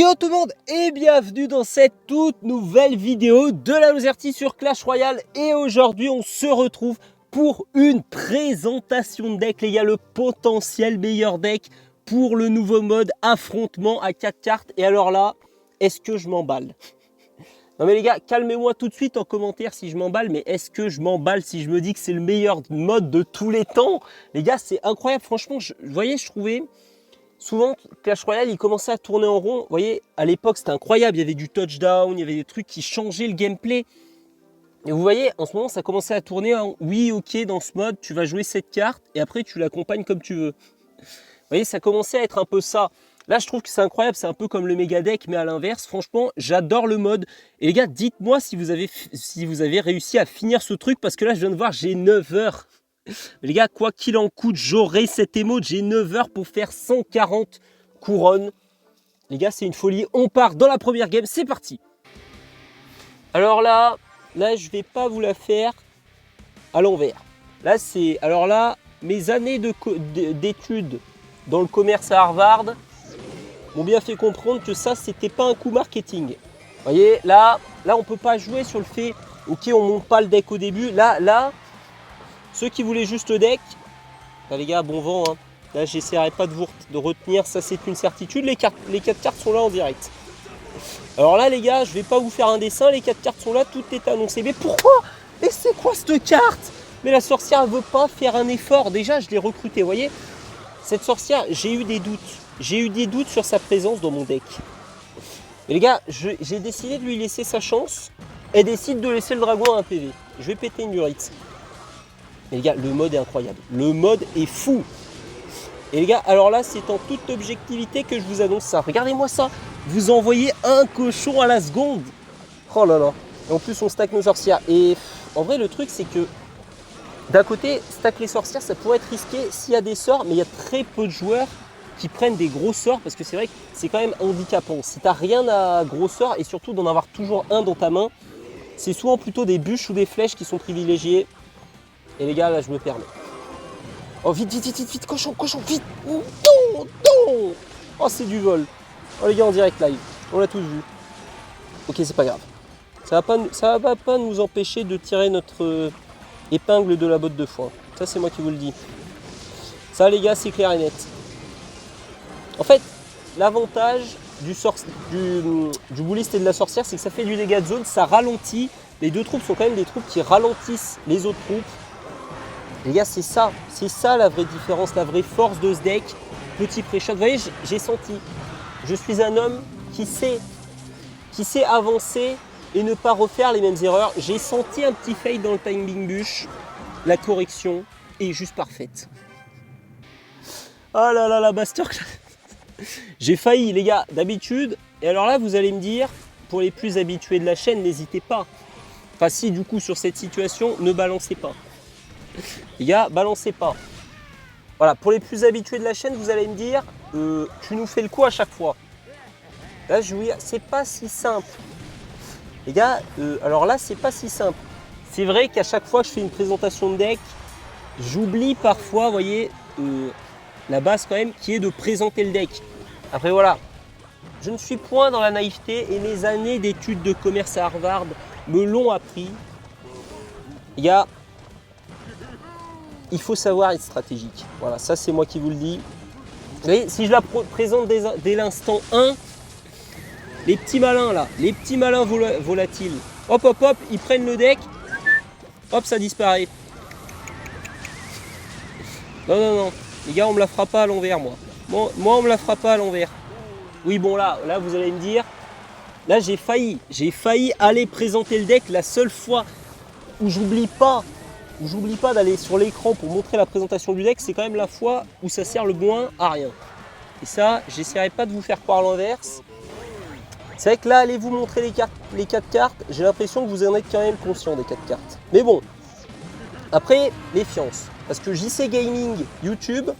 Yo tout le monde et bienvenue dans cette toute nouvelle vidéo de la Lozerty sur Clash Royale. Et aujourd'hui on se retrouve pour une présentation de deck, les gars, le potentiel meilleur deck pour le nouveau mode affrontement à 4 cartes. Et alors là, est-ce que je m'emballe? Non mais les gars, calmez-moi tout de suite en commentaire si je m'emballe, mais est-ce que je m'emballe si je me dis que c'est le meilleur mode de tous les temps? Les gars, c'est incroyable, franchement, vous voyez, je trouvais... Souvent, Clash Royale, il commençait à tourner en rond. Vous voyez, à l'époque, c'était incroyable. Il y avait du touchdown, il y avait des trucs qui changeaient le gameplay. Et vous voyez, en ce moment, ça commençait à tourner en oui, ok, dans ce mode, tu vas jouer cette carte et après, tu l'accompagnes comme tu veux. Vous voyez, ça commençait à être un peu ça. Là, je trouve que c'est incroyable. C'est un peu comme le Mega Deck, mais à l'inverse. Franchement, j'adore le mode. Et les gars, dites-moi si vous avez réussi à finir ce truc parce que là, je viens de voir, j'ai 9 heures. Les gars, quoi qu'il en coûte, j'aurai cette émote. J'ai 9 heures pour faire 140 couronnes. Les gars, c'est une folie. On part dans la première game. C'est parti. Alors là, je vais pas vous la faire à l'envers. Là, c'est... Alors là, mes années d'études dans le commerce à Harvard m'ont bien fait comprendre que ça, c'était pas un coup marketing. Vous voyez, là, on peut pas jouer sur le fait, ok, on monte pas le deck au début. Là... Ceux qui voulaient juste le deck, là les gars, bon vent, hein. Là j'essaierai pas de retenir, ça c'est une certitude, les 4 cartes sont là en direct. Alors là les gars, je vais pas vous faire un dessin, les 4 cartes sont là, tout est annoncé. Mais pourquoi? Mais c'est quoi cette carte? Mais la sorcière elle veut pas faire un effort, déjà je l'ai recrutée, vous voyez. Cette sorcière, j'ai eu des doutes sur sa présence dans mon deck. Mais les gars, j'ai décidé de lui laisser sa chance, elle décide de laisser le dragon à un PV. Je vais péter une lurite. Et les gars, le mode est incroyable. Le mode est fou. Et les gars, alors là, c'est en toute objectivité que je vous annonce ça. Regardez-moi ça. Vous envoyez un cochon à la seconde. Oh là là. Et en plus, on stack nos sorcières. Et en vrai, le truc, c'est que d'un côté, stack les sorcières, ça pourrait être risqué s'il y a des sorts. Mais il y a très peu de joueurs qui prennent des gros sorts. Parce que c'est vrai que c'est quand même handicapant. Si tu n'as rien à gros sorts, et surtout d'en avoir toujours un dans ta main, c'est souvent plutôt des bûches ou des flèches qui sont privilégiées. Et les gars, là, je me permets. Oh, vite, cochon, vite. Non. Oh, c'est du vol. Oh, les gars, en direct live. On l'a tous vu. Ok, c'est pas grave. Ça va pas nous empêcher de tirer notre épingle de la botte de foin. Ça, c'est moi qui vous le dis. Ça, les gars, c'est clair et net. En fait, l'avantage du bouliste et de la sorcière, c'est que ça fait du dégât de zone, ça ralentit. Les deux troupes sont quand même des troupes qui ralentissent les autres troupes. Les gars, c'est ça la vraie différence, la vraie force de ce deck. Petit pré-shot, vous voyez, j'ai senti. Je suis un homme qui sait avancer et ne pas refaire les mêmes erreurs. J'ai senti un petit fade dans le timing bûche. La correction est juste parfaite. Oh là là, la masterclass. J'ai failli, les gars, d'habitude. Et alors là, vous allez me dire, pour les plus habitués de la chaîne, n'hésitez pas. Enfin, si du coup, sur cette situation, ne balancez pas. Les gars, balancez pas. Voilà, pour les plus habitués de la chaîne, vous allez me dire, tu nous fais le coup à chaque fois. Là, je vais vous dire, c'est pas si simple. Les gars, alors là, c'est pas si simple. C'est vrai qu'à chaque fois que je fais une présentation de deck, j'oublie parfois, vous voyez, la base quand même, qui est de présenter le deck. Après, voilà, je ne suis point dans la naïveté et mes années d'études de commerce à Harvard me l'ont appris. Les gars, il faut savoir être stratégique. Voilà, ça c'est moi qui vous le dis. Vous voyez, si je la présente dès l'instant 1, les petits malins là, les petits malins volatiles, hop, ils prennent le deck, hop, ça disparaît. Non, les gars, on me la fera pas à l'envers, moi. Moi, on me la fera pas à l'envers. Oui, bon, là, vous allez me dire, là, j'ai failli aller présenter le deck la seule fois où j'oublie pas d'aller sur l'écran pour montrer la présentation du deck, c'est quand même la fois où ça sert le moins à rien. Et ça, j'essaierai pas de vous faire croire l'inverse. C'est vrai que là, allez-vous montrer les 4 cartes, j'ai l'impression que vous en êtes quand même conscient des 4 cartes. Mais bon, après, méfiance. Parce que JC Gaming YouTube,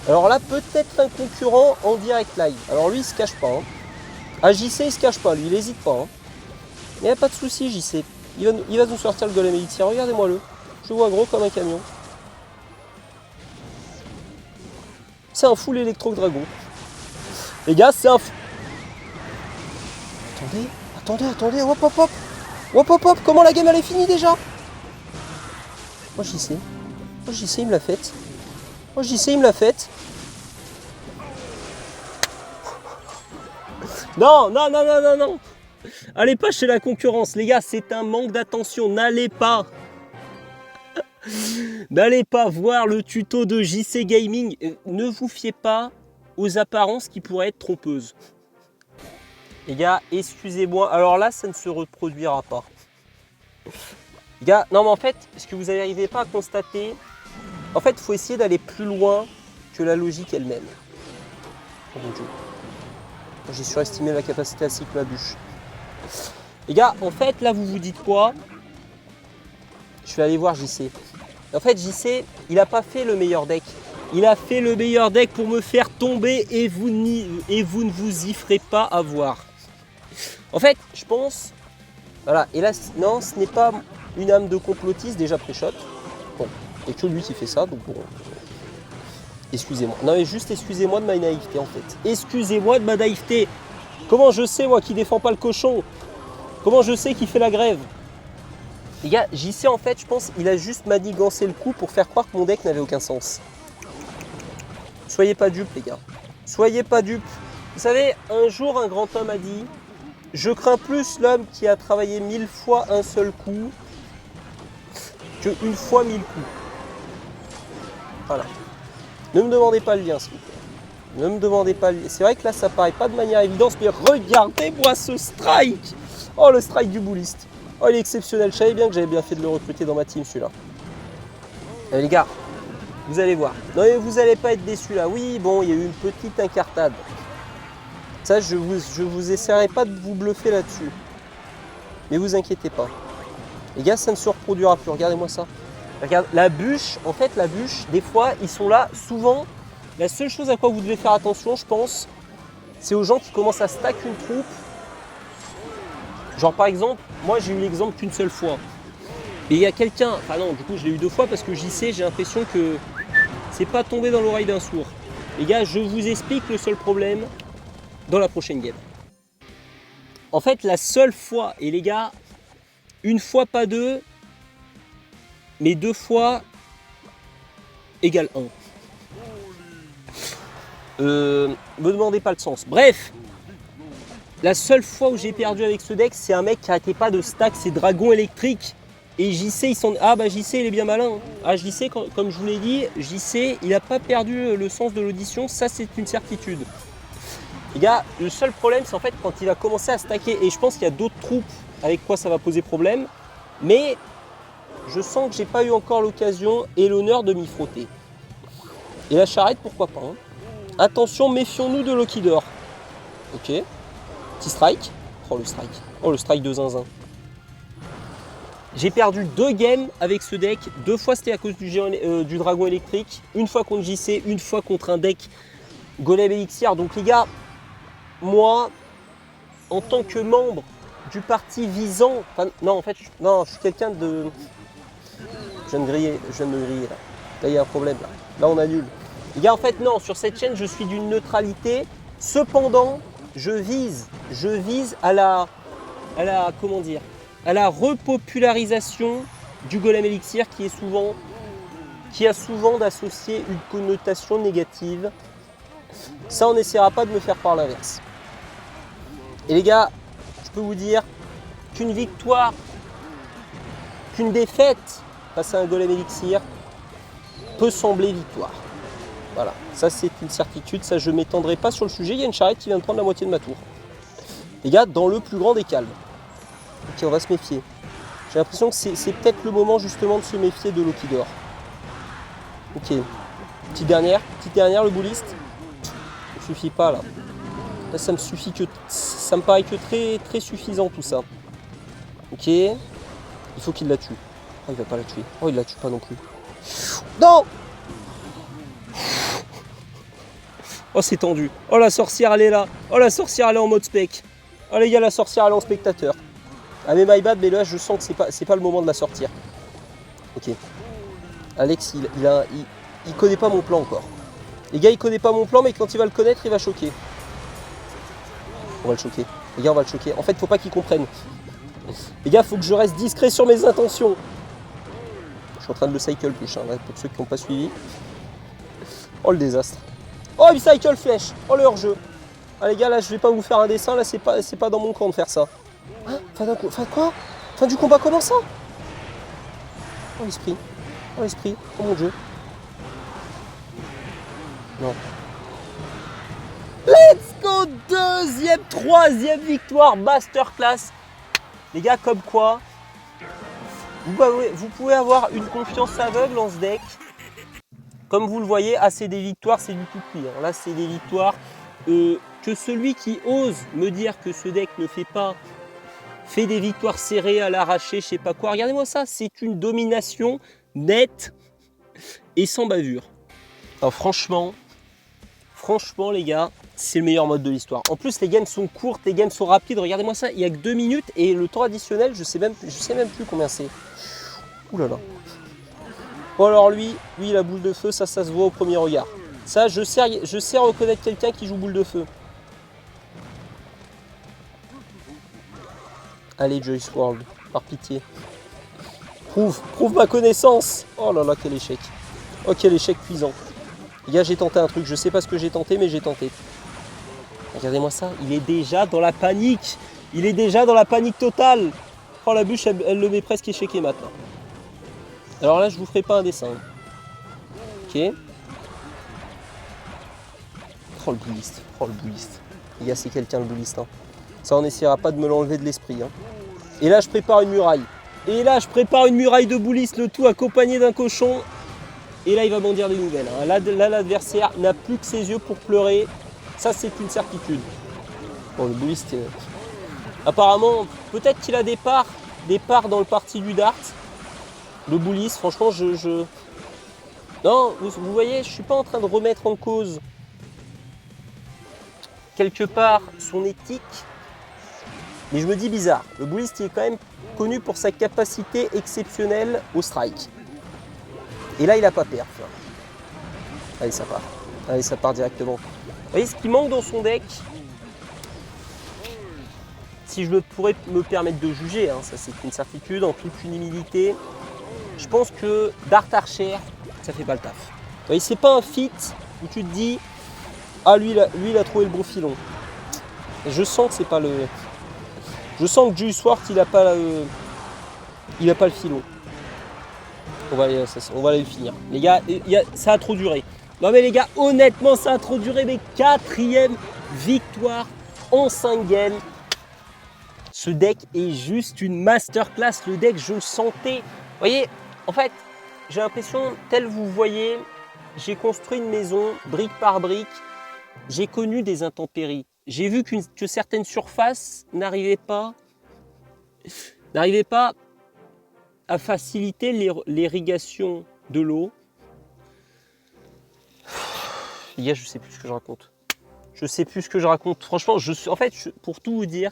alors là, peut-être un concurrent en direct live. Alors lui, il se cache pas. Hein. Ah, JC, il se cache pas, lui, il n'hésite pas. Hein. Il n'y a pas de souci, JC. Il va nous sortir le golem élixir, regardez-moi le. Je le vois gros comme un camion. C'est un full électro dragon. Les gars, c'est un... Attendez, hop, hop, hop. Hop, hop, hop, comment la game elle est finie déjà? Moi j'y sais, il me l'a faite. Non. Allez pas chez la concurrence, les gars, c'est un manque d'attention, n'allez pas voir le tuto de JC Gaming. Ne vous fiez pas aux apparences qui pourraient être trompeuses. Les gars, excusez-moi, alors là, ça ne se reproduira pas. Les gars, non mais en fait, ce que vous n'arrivez pas à constater, en fait, il faut essayer d'aller plus loin que la logique elle-même. Oh mon Dieu. J'ai surestimé la capacité à cycle de la bûche. Les gars, en fait, là, vous vous dites quoi? Je vais aller voir JC. En fait, JC, il n'a pas fait le meilleur deck. Il a fait le meilleur deck pour me faire tomber et vous ne vous y ferez pas avoir. En fait, je pense... Voilà, et là, non, ce n'est pas une âme de complotiste déjà pré-shot. Bon, et que lui qui fait ça, donc bon... Excusez-moi. Non mais juste excusez-moi de ma naïveté en fait. Excusez-moi de ma naïveté. Comment je sais moi qui défend pas le cochon? Comment je sais qu'il fait la grève? Les gars, JC en fait je pense il a juste manigancé le coup pour faire croire que mon deck n'avait aucun sens. Soyez pas dupes les gars. Soyez pas dupes. Vous savez, un jour un grand homme a dit: je crains plus l'homme qui a travaillé 1000 fois un seul coup que une fois 1000 coups. Voilà. Ne me demandez pas le lien, s'il vous plaît. Ne me demandez pas le lien. C'est vrai que là, ça paraît pas de manière évidente, mais regardez-moi ce strike! Oh, le strike du bouliste. Oh, il est exceptionnel. Je savais bien que j'avais bien fait de le recruter dans ma team, celui-là. Les gars, vous allez voir. Non, mais vous n'allez pas être déçus, là. Oui, bon, il y a eu une petite incartade. Ça, je vous essaierai pas de vous bluffer là-dessus. Mais vous inquiétez pas. Les gars, ça ne se reproduira plus. Regardez-moi ça. Regarde, la bûche, en fait, la bûche, des fois, ils sont là. Souvent, la seule chose à quoi vous devez faire attention, je pense, c'est aux gens qui commencent à stack une troupe. Genre, par exemple, moi, j'ai eu l'exemple qu'une seule fois. Et il y a quelqu'un, enfin non, du coup, je l'ai eu 2 fois parce que j'y sais, j'ai l'impression que c'est pas tombé dans l'oreille d'un sourd. Les gars, je vous explique le seul problème dans la prochaine game. En fait, la seule fois, et les gars, une fois pas 2, mais 2 fois égale 1. Me demandez pas le sens. Bref, la seule fois où j'ai perdu avec ce deck, c'est un mec qui arrêtait pas de stack ses dragons électriques. Et JC, ils sont... Ah bah JC, il est bien malin. Ah JC, comme je vous l'ai dit, JC, il n'a pas perdu le sens de l'audition, ça c'est une certitude. Les gars, le seul problème, c'est en fait quand il va commencer à stacker, et je pense qu'il y a d'autres troupes avec quoi ça va poser problème, mais je sens que j'ai pas eu encore l'occasion et l'honneur de m'y frotter. Et la charrette, pourquoi pas. Hein. Attention, méfions-nous de Loki d'or. Ok. Petit strike. Oh le strike. Oh le strike de zinzin. J'ai perdu 2 games avec ce deck. 2 fois c'était à cause du dragon électrique. Une fois contre JC, une fois contre un deck Golem Elixir. Donc les gars, moi, en tant que membre du parti visant... Enfin, non, en fait, je suis quelqu'un de... Je viens de me griller là. Là, il y a un problème là. Là, on annule. Les gars, en fait, non, sur cette chaîne, je suis d'une neutralité. Cependant, je vise à la comment dire, à la repopularisation du Golem Elixir qui a souvent d'associer une connotation négative. Ça, on n'essaiera pas de me faire croire l'inverse. Et les gars, je peux vous dire qu'une victoire, qu'une défaite face à un Golem Elixir peut sembler victoire. Voilà, ça c'est une certitude, ça je ne m'étendrai pas sur le sujet. Il y a une charrette qui vient de prendre la moitié de ma tour. Les gars, dans le plus grand des calmes. Ok, on va se méfier. J'ai l'impression que c'est peut-être le moment justement de se méfier de Loki d'or. Ok, petite dernière, le bouliste. Ça ne suffit pas là. Là ça me paraît que très, très suffisant tout ça. Ok, il faut qu'il la tue. Oh, il va pas la tuer. Oh, il la tue pas non plus. Non! Oh, c'est tendu. Oh, la sorcière, elle est là. Oh, la sorcière, elle est en mode spec. Oh, les gars, la sorcière, elle est en spectateur. Ah, mais my bad, mais là, je sens que c'est pas le moment de la sortir. Ok. Alex, il connaît pas mon plan encore. Les gars, il connaît pas mon plan, mais quand il va le connaître, il va choquer. On va le choquer. Les gars, on va le choquer. En fait, faut pas qu'il comprenne. Les gars, faut que je reste discret sur mes intentions. Je suis en train de le cycle push, hein, là, pour ceux qui n'ont pas suivi. Oh, le désastre. Oh, il cycle flèche. Oh, le hors-jeu. Ah, les gars, là, je vais pas vous faire un dessin. Là, c'est pas dans mon camp de faire ça. Hein, fin quoi? Fin du combat, comment ça? Oh, l'esprit. Oh, l'esprit. Oh, mon Dieu. Non. Let's go! Deuxième, troisième victoire, masterclass. Les gars, comme quoi, vous pouvez avoir une confiance aveugle en ce deck. Comme vous le voyez, c'est des victoires, c'est du tout cuit. Hein. Là, c'est des victoires que celui qui ose me dire que ce deck ne fait des victoires serrées à l'arraché, je sais pas quoi. Regardez-moi ça, c'est une domination nette et sans bavure. Alors, franchement, les gars, c'est le meilleur mode de l'histoire. En plus, les games sont courtes, les games sont rapides. Regardez-moi ça, il n'y a que 2 minutes et le temps additionnel, je sais même plus combien c'est. Ouh là là. Bon alors lui, la boule de feu, ça se voit au premier regard. Ça, je sais reconnaître quelqu'un qui joue boule de feu. Allez, Joyce World, par pitié. Prouve ma connaissance. Oh là là, quel échec. Oh, quel échec cuisant. Les gars, j'ai tenté un truc, je sais pas ce que j'ai tenté, mais j'ai tenté. Regardez-moi ça, il est déjà dans la panique. Il est déjà dans la panique totale. Oh, la bûche, elle le met presque échequé maintenant. Alors là, je vous ferai pas un dessin. Ok. Oh, le bouliste. Oh, le bouliste. Les gars, c'est quelqu'un le bouliste. Hein. Ça, on n'essaiera pas de me l'enlever de l'esprit. Hein. Et là, je prépare une muraille. De bouliste, le tout accompagné d'un cochon. Et là, il va m'en dire des nouvelles. Hein. Là, l'adversaire n'a plus que ses yeux pour pleurer. Ça, c'est une certitude. Bon, le bouliste, apparemment, peut-être qu'il a des parts dans le parti du dart. Le bouliste, franchement, non, vous voyez, je ne suis pas en train de remettre en cause quelque part son éthique. Mais je me dis bizarre. Le bouliste, il est quand même connu pour sa capacité exceptionnelle au strike. Et là, il n'a pas perf. Allez, ça part. Allez, ça part directement. Vous voyez ce qui manque dans son deck? Si je pourrais me permettre de juger, hein, ça c'est une certitude, en toute humilité, je pense que Dart Archer, ça fait pas le taf. Vous voyez, c'est pas un fit où tu te dis, ah lui il a trouvé le bon filon. Je sens que c'est pas le... Je sens que Juice WRLD, il a pas le filon. On va aller le finir. Les gars, ça a trop duré. Non mais les gars, honnêtement, ça a trop duré. Mais 4e victoire en 5 games. Ce deck est juste une masterclass. Le deck, je le sentais. Vous voyez, en fait, j'ai l'impression, tel vous voyez, j'ai construit une maison brique par brique. J'ai connu des intempéries. J'ai vu que certaines surfaces n'arrivaient pas à faciliter l'irrigation de l'eau. Les gars, je sais plus ce que je raconte. Franchement, pour tout vous dire,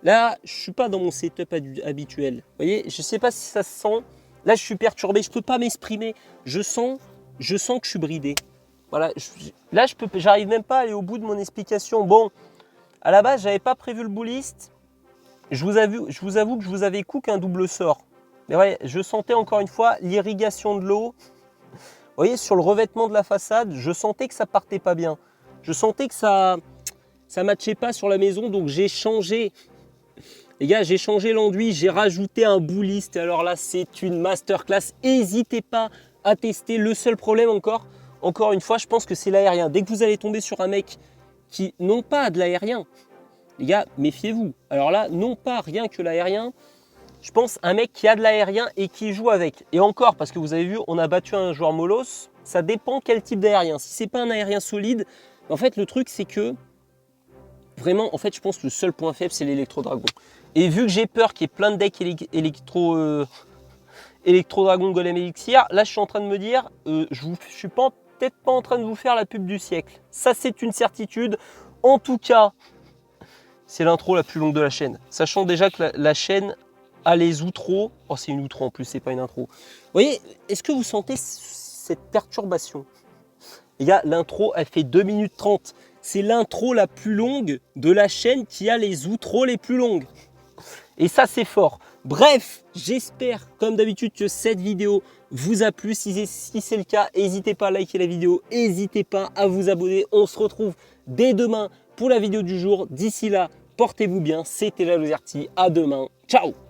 là, je suis pas dans mon setup habituel. Vous voyez, je sais pas si ça se sent. Là, je suis perturbé, je peux pas m'exprimer. Je sens que je suis bridé. Voilà, j'arrive même pas à aller au bout de mon explication. Bon, à la base, j'avais pas prévu le bullist. Je vous avoue que je vous avais cook un double sort. Mais ouais, je sentais encore une fois l'irrigation de l'eau. Vous voyez, sur le revêtement de la façade, je sentais que ça partait pas bien. Je sentais que ça matchait pas sur la maison, donc j'ai changé. Les gars, j'ai changé l'enduit, j'ai rajouté un bullist. Alors là, c'est une masterclass. N'hésitez pas à tester. Le seul problème encore une fois, je pense que c'est l'aérien. Dès que vous allez tomber sur un mec qui n'ont pas de l'aérien, les gars, méfiez-vous. Alors là, non pas rien que l'aérien, je pense un mec qui a de l'aérien et qui joue avec. Et encore, parce que vous avez vu, on a battu un joueur Molos, ça dépend quel type d'aérien. Si c'est pas un aérien solide, en fait, le truc, c'est que vraiment, en fait, je pense que le seul point faible, c'est l'électro-dragon. Et vu que j'ai peur qu'il y ait plein de decks électro-dragon golem élixir, là, je suis en train de me dire, je suis peut-être pas en train de vous faire la pub du siècle. Ça, c'est une certitude. En tout cas, c'est l'intro la plus longue de la chaîne. Sachant déjà que la chaîne a les outros. Oh, c'est une outro en plus, c'est pas une intro. Vous voyez, est-ce que vous sentez cette perturbation? Les gars, l'intro, elle fait 2 minutes 30. c'est l'intro la plus longue de la chaîne qui a les outros les plus longues. Et ça, c'est fort. Bref, j'espère, comme d'habitude, que cette vidéo vous a plu. Si c'est le cas, n'hésitez pas à liker la vidéo, n'hésitez pas à vous abonner. On se retrouve dès demain pour la vidéo du jour. D'ici là, portez-vous bien. C'était la Loserty. À demain. Ciao!